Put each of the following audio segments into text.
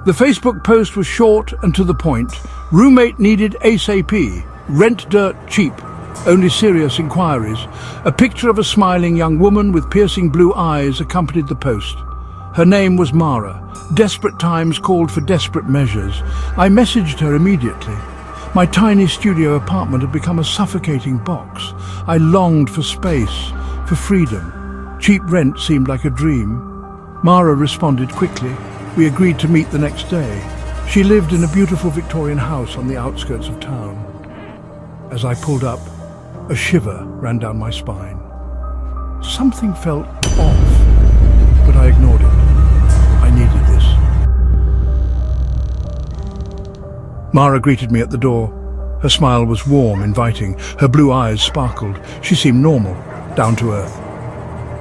The Facebook post was short and to the point. Roommate needed ASAP. Rent dirt cheap. Only serious inquiries. A picture of a smiling young woman with piercing blue eyes accompanied the post. Her name was Mara. Desperate times called for desperate measures. I messaged her immediately. My tiny studio apartment had become a suffocating box. I longed for space, for freedom. Cheap rent seemed like a dream. Mara responded quickly. We agreed to meet the next day. She lived in a beautiful Victorian house on the outskirts of town. As I pulled up, a shiver ran down my spine. Something felt off, but I ignored it. I needed this. Mara greeted me at the door. Her smile was warm, inviting. Her blue eyes sparkled. She seemed normal, down to earth.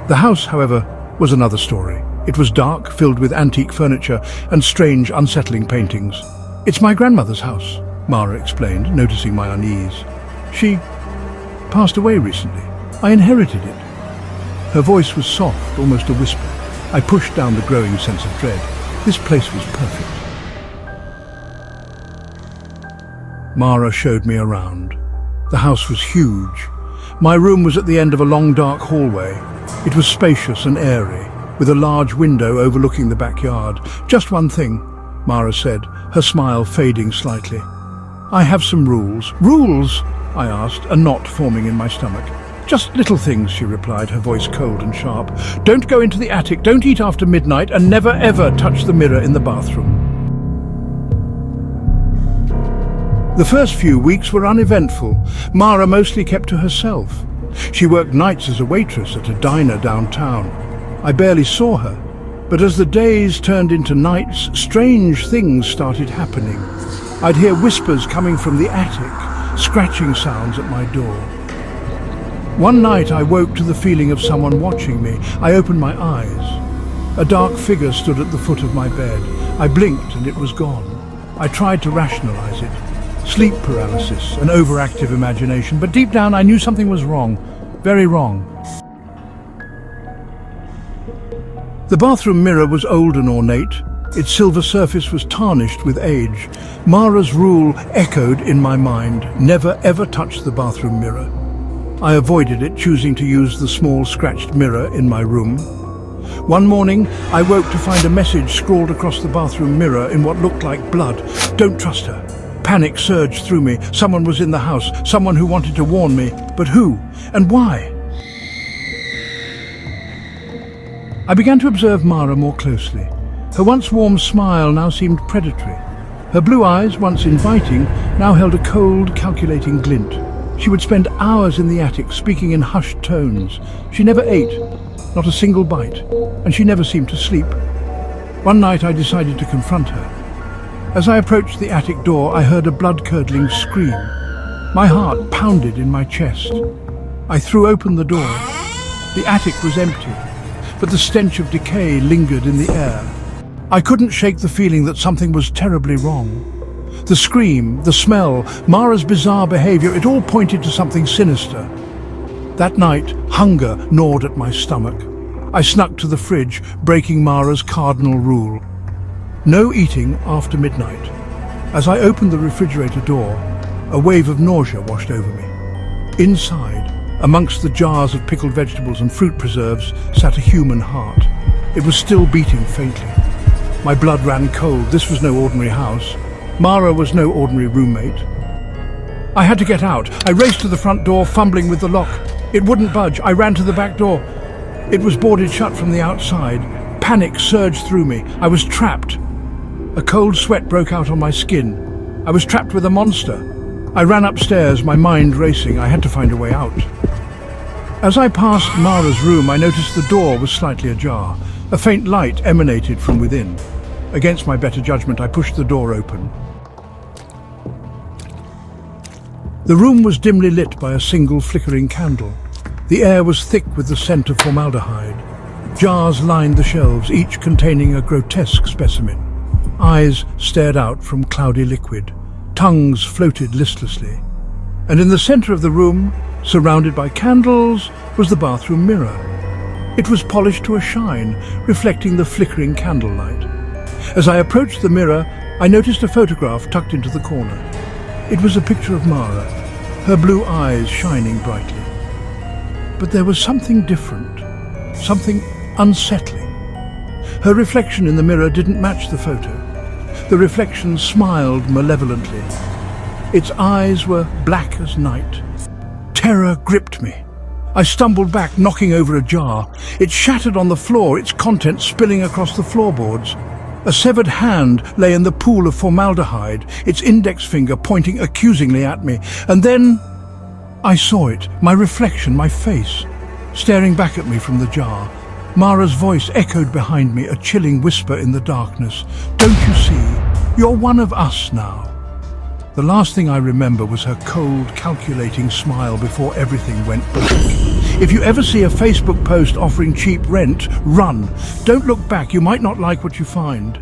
The house, however, was another story. It was dark, filled with antique furniture and strange, unsettling paintings. "It's my grandmother's house," Mara explained, noticing my unease. "She passed away recently. I inherited it." Her voice was soft, almost a whisper. I pushed down the growing sense of dread. This place was perfect. Mara showed me around. The house was huge. My room was at the end of a long, dark hallway. It was spacious and airy, with a large window overlooking the backyard. "Just one thing," Mara said, her smile fading slightly. "I have some rules." "Rules?" I asked, a knot forming in my stomach. "Just little things," she replied, her voice cold and sharp. "Don't go into the attic, don't eat after midnight, and never ever touch the mirror in the bathroom." The first few weeks were uneventful. Mara mostly kept to herself. She worked nights as a waitress at a diner downtown. I barely saw her, but as the days turned into nights, strange things started happening. I'd hear whispers coming from the attic, scratching sounds at my door. One night I woke to the feeling of someone watching me. I opened my eyes. A dark figure stood at the foot of my bed. I blinked and it was gone. I tried to rationalize it. Sleep paralysis, an overactive imagination, but deep down I knew something was wrong, very wrong. The bathroom mirror was old and ornate. Its silver surface was tarnished with age. Mara's rule echoed in my mind: never ever touch the bathroom mirror. I avoided it, choosing to use the small scratched mirror in my room. One morning, I woke to find a message scrawled across the bathroom mirror in what looked like blood. "Don't trust her." Panic surged through me. Someone was in the house, someone who wanted to warn me. But who? And why? I began to observe Mara more closely. Her once warm smile now seemed predatory. Her blue eyes, once inviting, now held a cold, calculating glint. She would spend hours in the attic, speaking in hushed tones. She never ate, not a single bite, and she never seemed to sleep. One night I decided to confront her. As I approached the attic door, I heard a blood-curdling scream. My heart pounded in my chest. I threw open the door. The attic was empty, but the stench of decay lingered in the air. I couldn't shake the feeling that something was terribly wrong. The scream, the smell, Mara's bizarre behavior, it all pointed to something sinister. That night, hunger gnawed at my stomach. I snuck to the fridge, breaking Mara's cardinal rule: no eating after midnight. As I opened the refrigerator door, a wave of nausea washed over me. Inside, amongst the jars of pickled vegetables and fruit preserves, sat a human heart. It was still beating faintly. My blood ran cold. This was no ordinary house. Mara was no ordinary roommate. I had to get out. I raced to the front door, fumbling with the lock. It wouldn't budge. I ran to the back door. It was boarded shut from the outside. Panic surged through me. I was trapped. A cold sweat broke out on my skin. I was trapped with a monster. I ran upstairs, my mind racing. I had to find a way out. As I passed Mara's room, I noticed the door was slightly ajar. A faint light emanated from within. Against my better judgment, I pushed the door open. The room was dimly lit by a single flickering candle. The air was thick with the scent of formaldehyde. Jars lined the shelves, each containing a grotesque specimen. Eyes stared out from cloudy liquid. Tongues floated listlessly. And in the center of the room, surrounded by candles, was the bathroom mirror. It was polished to a shine, reflecting the flickering candlelight. As I approached the mirror, I noticed a photograph tucked into the corner. It was a picture of Mara, her blue eyes shining brightly. But there was something different, something unsettling. Her reflection in the mirror didn't match the photo. The reflection smiled malevolently. Its eyes were black as night. Terror gripped me. I stumbled back, knocking over a jar. It shattered on the floor, its contents spilling across the floorboards. A severed hand lay in the pool of formaldehyde, its index finger pointing accusingly at me. And then I saw it, my reflection, my face, staring back at me from the jar. Mara's voice echoed behind me, a chilling whisper in the darkness. "Don't you see? You're one of us now." The last thing I remember was her cold, calculating smile before everything went black. If you ever see a Facebook post offering cheap rent, run. Don't look back, you might not like what you find.